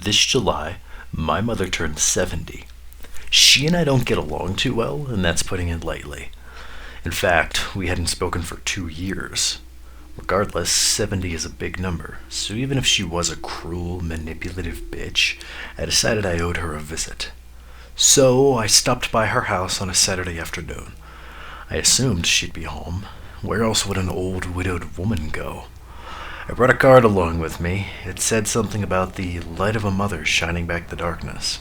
This July, my mother turned 70. She and I don't get along too well, and that's putting it lightly. In fact, we hadn't spoken for 2 years. Regardless, 70 is a big number, so even if she was a cruel, manipulative bitch, I decided I owed her a visit. So I stopped by her house on a Saturday afternoon. I assumed she'd be home. Where else would an old, widowed woman go? I brought a card along with me. It said something about the light of a mother shining back the darkness.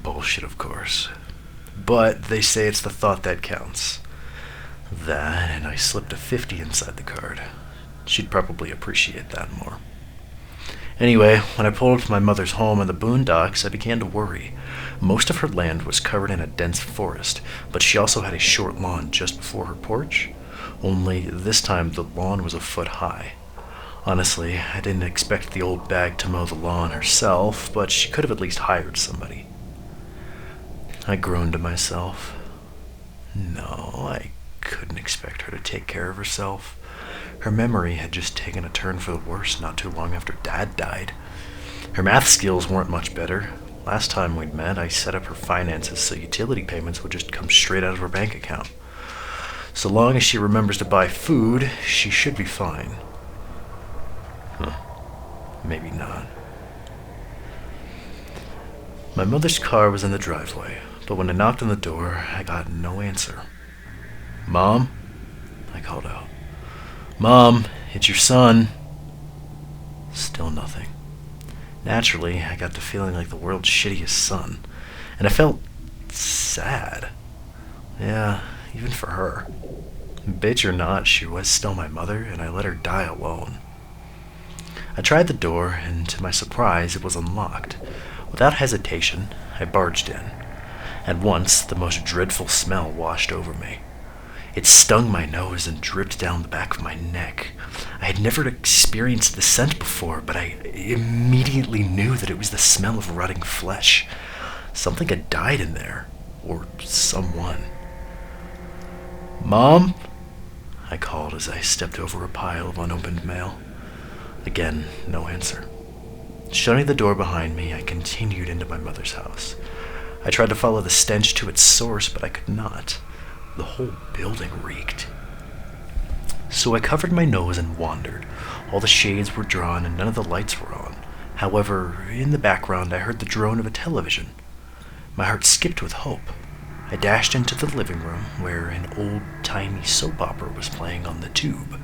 Bullshit, of course. But they say it's the thought that counts. That, and I slipped a 50 inside the card. She'd probably appreciate that more. Anyway, when I pulled up to my mother's home in the boondocks, I began to worry. Most of her land was covered in a dense forest, but she also had a short lawn just before her porch. Only this time the lawn was a foot high. Honestly, I didn't expect the old bag to mow the lawn herself, but she could have at least hired somebody. I groaned to myself. No, I couldn't expect her to take care of herself. Her memory had just taken a turn for the worse not too long after Dad died. Her math skills weren't much better. Last time we'd met, I set up her finances so utility payments would just come straight out of her bank account. So long as she remembers to buy food, she should be fine. Maybe not. My mother's car was in the driveway, but when I knocked on the door, I got no answer. "Mom?" I called out. "Mom, it's your son." Still nothing. Naturally, I got to feeling like the world's shittiest son, and I felt sad. Yeah, even for her. Bitch or not, she was still my mother, and I let her die alone. I tried the door, and to my surprise, it was unlocked. Without hesitation, I barged in. At once, the most dreadful smell washed over me. It stung my nose and dripped down the back of my neck. I had never experienced the scent before, but I immediately knew that it was the smell of rotting flesh. Something had died in there, or someone. "Mom?" I called as I stepped over a pile of unopened mail. Again, no answer. Shutting the door behind me, I continued into my mother's house. I tried to follow the stench to its source, but I could not. The whole building reeked. So I covered my nose and wandered. All the shades were drawn and none of the lights were on. However, in the background I heard the drone of a television. My heart skipped with hope. I dashed into the living room, where an old-timey soap opera was playing on the tube.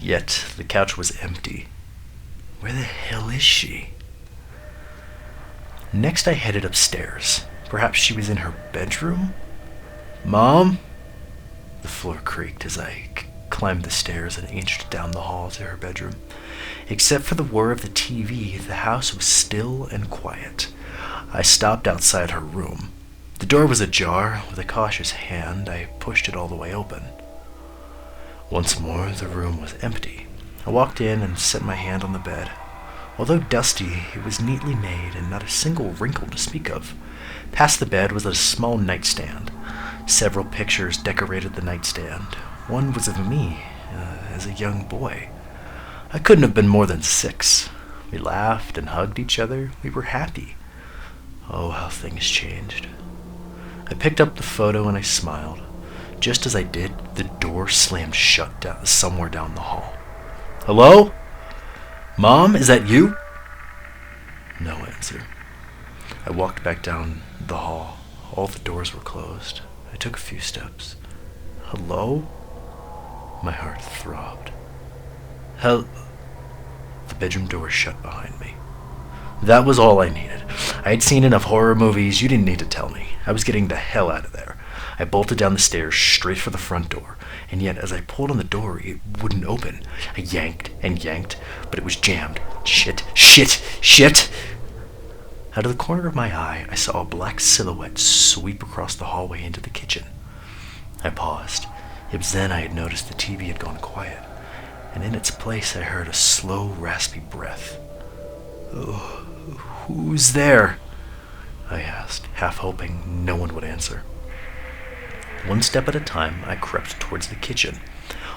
Yet the couch was empty. Where the hell is she? Next I headed upstairs. Perhaps she was in her bedroom? "Mom?" The floor creaked as I climbed the stairs and inched down the hall to her bedroom. Except for the whir of the TV, the house was still and quiet. I stopped outside her room. The door was ajar. With a cautious hand, I pushed it all the way open. Once more, the room was empty. I walked in and set my hand on the bed. Although dusty, it was neatly made and not a single wrinkle to speak of. Past the bed was a small nightstand. Several pictures decorated the nightstand. One was of me, as a young boy. I couldn't have been more than 6. We laughed and hugged each other. We were happy. Oh, how things changed. I picked up the photo and I smiled. Just as I did, the door slammed shut somewhere down the hall. "Hello? Mom, is that you?" No answer. I walked back down the hall. All the doors were closed. I took a few steps. "Hello?" My heart throbbed. The bedroom door shut behind me. That was all I needed. I had seen enough horror movies. You didn't need to tell me. I was getting the hell out of there. I bolted down the stairs straight for the front door, and yet as I pulled on the door, it wouldn't open. I yanked and yanked, but it was jammed. Shit, shit, shit! Out of the corner of my eye, I saw a black silhouette sweep across the hallway into the kitchen. I paused. It was then I had noticed the TV had gone quiet, and in its place I heard a slow, raspy breath. "Oh, who's there?" I asked, half hoping no one would answer. One step at a time, I crept towards the kitchen.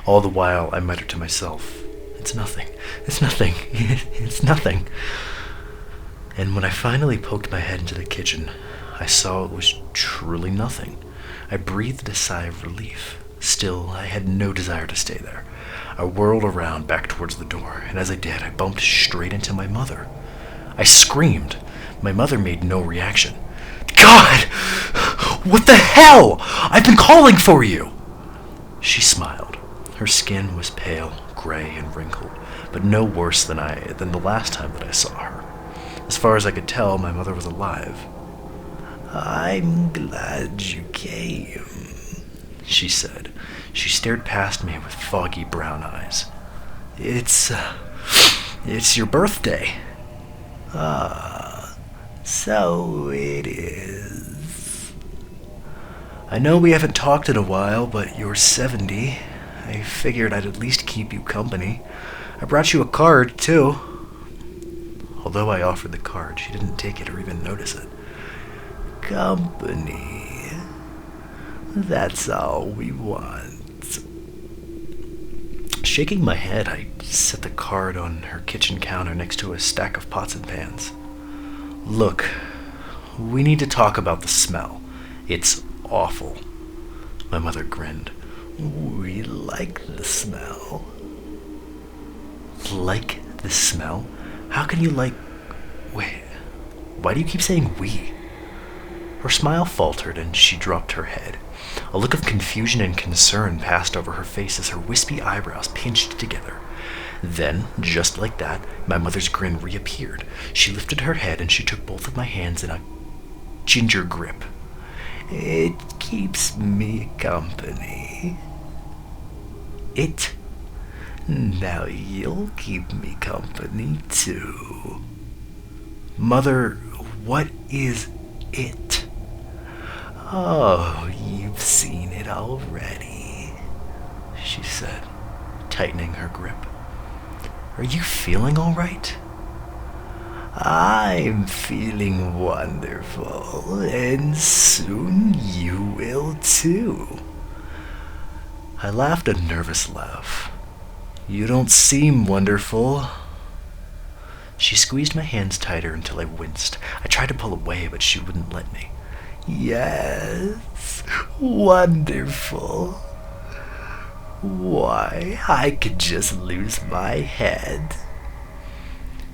All the while, I muttered to myself, "It's nothing. It's nothing. It's nothing." And when I finally poked my head into the kitchen, I saw it was truly nothing. I breathed a sigh of relief. Still, I had no desire to stay there. I whirled around back towards the door, and as I did, I bumped straight into my mother. I screamed. My mother made no reaction. God! What the hell? I've been calling for you! She smiled. Her skin was pale, gray, and wrinkled, but no worse than the last time that I saw her. As far as I could tell, my mother was alive. I'm glad you came, she said. She stared past me with foggy brown eyes. It's your birthday. So it is. I know we haven't talked in a while, but you're 70. I figured I'd at least keep you company. I brought you a card, too. Although I offered the card, she didn't take it or even notice it. Company. That's all we want. Shaking my head, I set the card on her kitchen counter next to a stack of pots and pans. Look, we need to talk about the smell. It's awful. My mother grinned. We like the smell. Like the smell? How can you like... Wait, why do you keep saying we? Her smile faltered and she dropped her head. A look of confusion and concern passed over her face as her wispy eyebrows pinched together. Then, just like that, my mother's grin reappeared. She lifted her head and she took both of my hands in a ginger grip. It keeps me company. It? Now you'll keep me company too. Mother, what is it? Oh, you've seen it already, she said, tightening her grip. Are you feeling all right? I'm feeling wonderful, and soon you will too. I laughed a nervous laugh. You don't seem wonderful. She squeezed my hands tighter until I winced. I tried to pull away, but she wouldn't let me. Yes, wonderful. Why, I could just lose my head.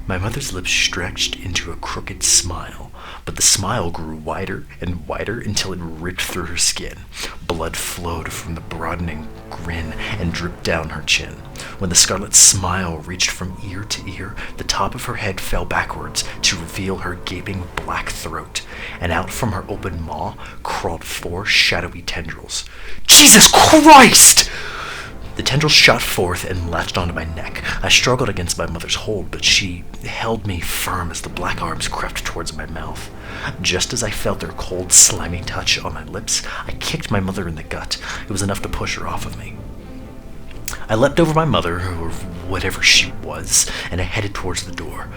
My mother's lips stretched into a crooked smile, but the smile grew wider and wider until it ripped through her skin. Blood flowed from the broadening grin and dripped down her chin. When the scarlet smile reached from ear to ear, the top of her head fell backwards to reveal her gaping black throat, and out from her open maw crawled 4 shadowy tendrils. Jesus Christ! The tendrils shot forth and latched onto my neck. I struggled against my mother's hold, but she held me firm as the black arms crept towards my mouth. Just as I felt their cold, slimy touch on my lips, I kicked my mother in the gut. It was enough to push her off of me. I leapt over my mother, or whatever she was, and I headed towards the door.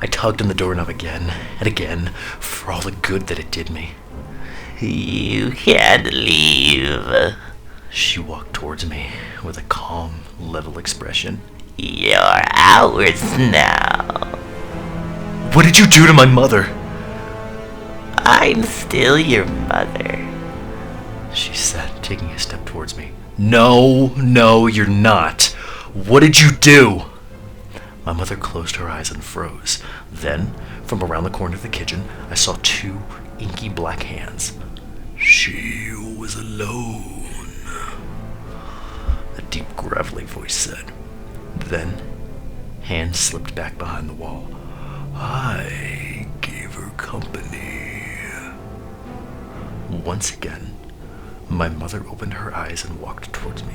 I tugged on the doorknob again and again, for all the good that it did me. You can't leave. She walked towards me with a calm, level expression. You're ours now. What did you do to my mother? I'm still your mother, she said, taking a step towards me. No, you're not. What did you do? My mother closed her eyes and froze. Then, from around the corner of the kitchen, I saw 2 inky black hands. She was alone, a deep, gravelly voice said. Then, hands slipped back behind the wall. I gave her company. Once again, my mother opened her eyes and walked towards me.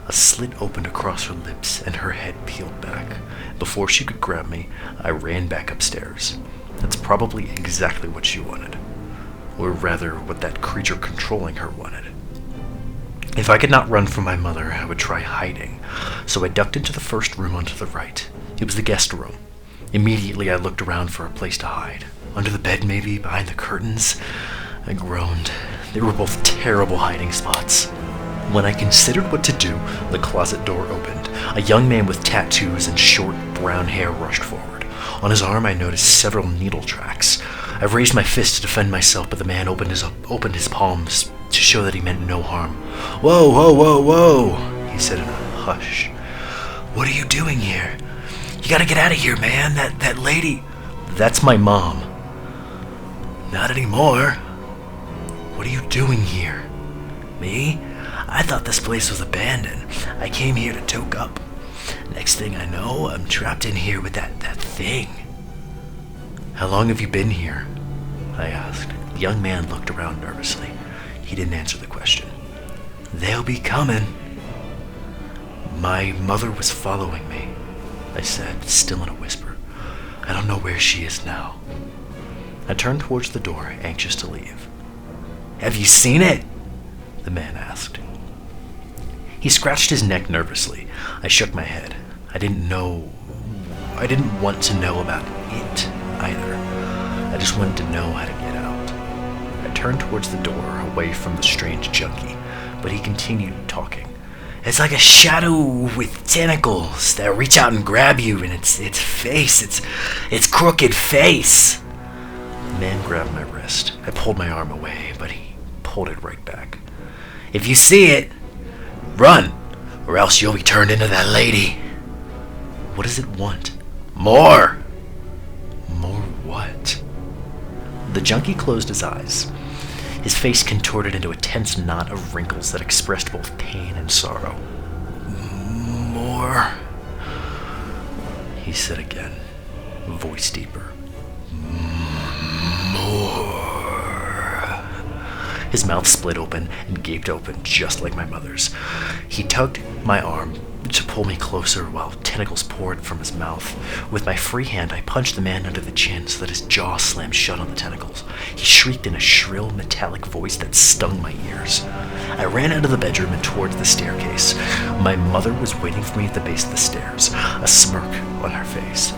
A slit opened across her lips and her head peeled back. Before she could grab me, I ran back upstairs. That's probably exactly what she wanted. Or rather, what that creature controlling her wanted. If I could not run from my mother, I would try hiding. So I ducked into the first room onto the right. It was the guest room. Immediately I looked around for a place to hide. Under the bed maybe, behind the curtains. I groaned. They were both terrible hiding spots. When I considered what to do, the closet door opened. A young man with tattoos and short brown hair rushed forward. On his arm, I noticed several needle tracks. I raised my fist to defend myself, but the man opened his palms to show that he meant no harm. "Whoa, whoa, whoa, whoa," he said in a hush. "What are you doing here? You gotta get out of here, man. That lady..." "That's my mom." "Not anymore." "What are you doing here?" "Me? I thought this place was abandoned. I came here to toke up. Next thing I know, I'm trapped in here with that thing." "How long have you been here?" I asked. The young man looked around nervously. He didn't answer the question. "They'll be coming." "My mother was following me," I said, still in a whisper. "I don't know where she is now." I turned towards the door, anxious to leave. "Have you seen it?" the man asked. He scratched his neck nervously. I shook my head. I didn't want to know about it either. I just wanted to know how to get out. I turned towards the door, away from the strange junkie, but he continued talking. "It's like a shadow with tentacles that reach out and grab you, and its face, its crooked face." The man grabbed my wrist. I pulled my arm away, but he pulled it right back. "If you see it, run, or else you'll be turned into that lady." "What does it want?" "More." "More what?" The junkie closed his eyes. His face contorted into a tense knot of wrinkles that expressed both pain and sorrow. "More," he said again, voice deeper. "More." His mouth split open and gaped open, just like my mother's. He tugged my arm to pull me closer while tentacles poured from his mouth. With my free hand, I punched the man under the chin so that his jaw slammed shut on the tentacles. He shrieked in a shrill, metallic voice that stung my ears. I ran out of the bedroom and towards the staircase. My mother was waiting for me at the base of the stairs, a smirk on her face.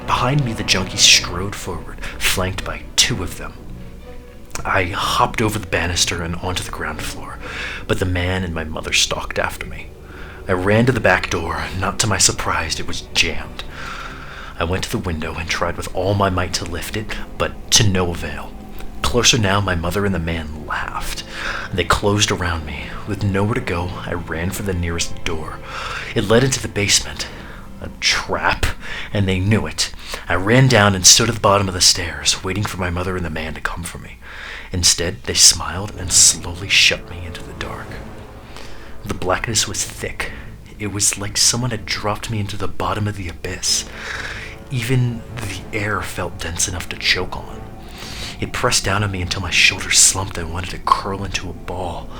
Behind me, the junkie strode forward, flanked by two of them. I hopped over the banister and onto the ground floor, but the man and my mother stalked after me. I ran to the back door. Not to my surprise, it was jammed. I went to the window and tried with all my might to lift it, but to no avail. Closer now, my mother and the man laughed. They closed around me. With nowhere to go, I ran for the nearest door. It led into the basement. A trap, and they knew it. I ran down and stood at the bottom of the stairs, waiting for my mother and the man to come for me. Instead, they smiled and slowly shoved me into the dark. The blackness was thick. It was like someone had dropped me into the bottom of the abyss. Even the air felt dense enough to choke on. It pressed down on me until my shoulders slumped and wanted to curl into a ball.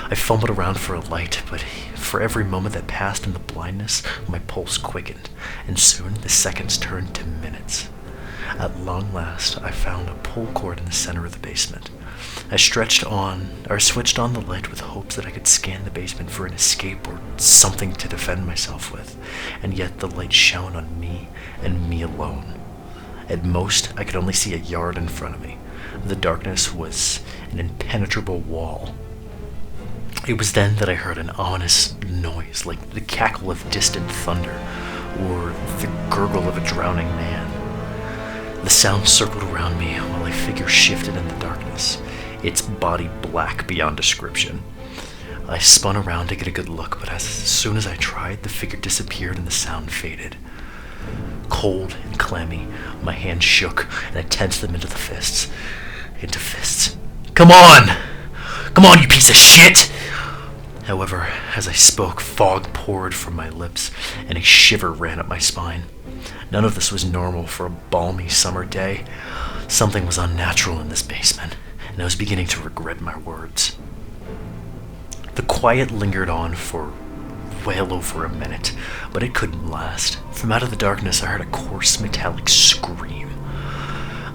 I fumbled around for a light, but for every moment that passed in the blindness, my pulse quickened, and soon the seconds turned to minutes. At long last, I found a pull cord in the center of the basement. I switched on the light with hopes that I could scan the basement for an escape or something to defend myself with, and yet the light shone on me and me alone. At most, I could only see a yard in front of me. The darkness was an impenetrable wall. It was then that I heard an ominous noise, like the cackle of distant thunder, or the gurgle of a drowning man. The sound circled around me while a figure shifted in the darkness, its body black beyond description. I spun around to get a good look, but as soon as I tried, the figure disappeared and the sound faded. Cold and clammy, my hands shook, and I tensed them into fists. "Come on! Come on, you piece of shit!" However, as I spoke, fog poured from my lips, and a shiver ran up my spine. None of this was normal for a balmy summer day. Something was unnatural in this basement, and I was beginning to regret my words. The quiet lingered on for well over a minute, but it couldn't last. From out of the darkness, I heard a coarse, metallic scream.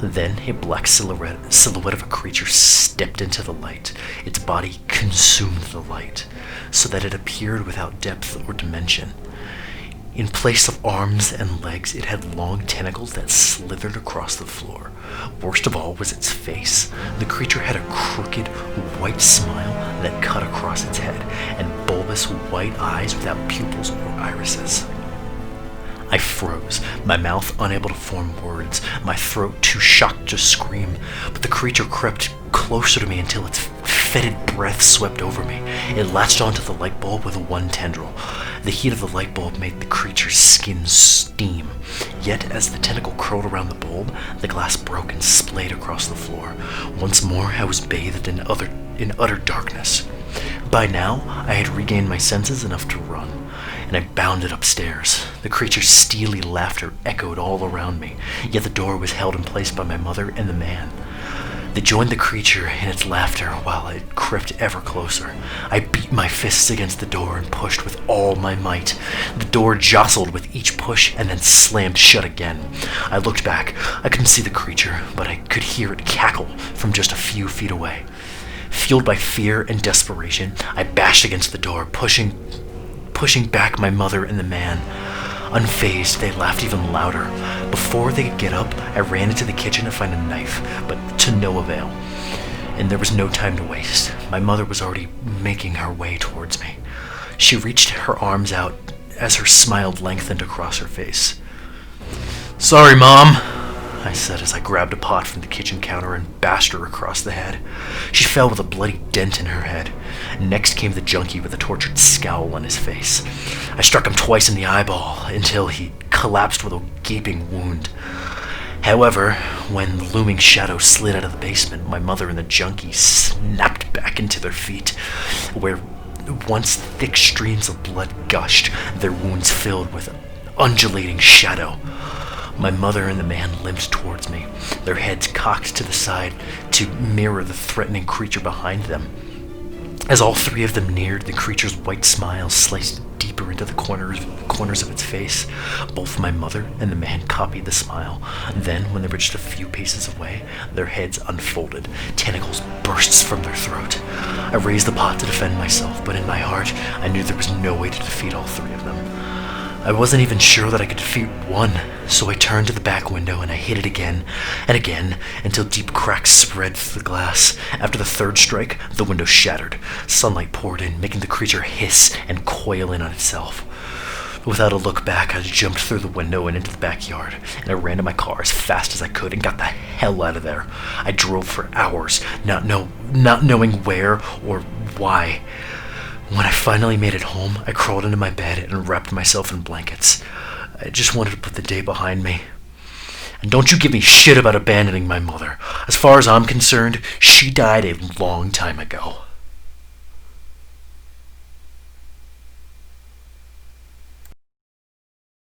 Then a black silhouette of a creature stepped into the light. Its body consumed the light, so that it appeared without depth or dimension. In place of arms and legs, it had long tentacles that slithered across the floor. Worst of all was its face. The creature had a crooked, white smile that cut across its head, and bulbous white eyes without pupils or irises. I froze, my mouth unable to form words, my throat too shocked to scream, but the creature crept closer to me until its fetid breath swept over me. It latched onto the light bulb with one tendril. The heat of the light bulb made the creature's skin steam. Yet, as the tentacle curled around the bulb, the glass broke and splayed across the floor. Once more, I was bathed in utter darkness. By now, I had regained my senses enough to run, and I bounded upstairs. The creature's steely laughter echoed all around me, yet the door was held in place by my mother and the man. They joined the creature in its laughter while it crept ever closer. I beat my fists against the door and pushed with all my might. The door jostled with each push and then slammed shut again. I looked back. I couldn't see the creature, but I could hear it cackle from just a few feet away. Fueled by fear and desperation, I bashed against the door, pushing back my mother and the man. Unfazed, they laughed even louder. Before they could get up, I ran into the kitchen to find a knife, but to no avail. And there was no time to waste. My mother was already making her way towards me. She reached her arms out as her smile lengthened across her face. "Sorry, Mom," I said as I grabbed a pot from the kitchen counter and bashed her across the head. She fell with a bloody dent in her head. Next came the junkie with a tortured scowl on his face. I struck him twice in the eyeball until he collapsed with a gaping wound. However, when the looming shadow slid out of the basement, my mother and the junkie snapped back into their feet, where once thick streams of blood gushed, their wounds filled with undulating shadow. My mother and the man limped towards me, their heads cocked to the side to mirror the threatening creature behind them. As all three of them neared, the creature's white smile sliced deeper into the corners of its face. Both my mother and the man copied the smile. Then, when they were just a few paces away, their heads unfolded, tentacles burst from their throat. I raised the pot to defend myself, but in my heart, I knew there was no way to defeat all three of them. I wasn't even sure that I could defeat one, so I turned to the back window and I hit it again and again until deep cracks spread through the glass. After the third strike, the window shattered. Sunlight poured in, making the creature hiss and coil in on itself. Without a look back, I jumped through the window and into the backyard, and I ran to my car as fast as I could and got the hell out of there. I drove for hours, not knowing where or why. When I finally made it home, I crawled into my bed and wrapped myself in blankets. I just wanted to put the day behind me. And don't you give me shit about abandoning my mother. As far as I'm concerned, she died a long time ago.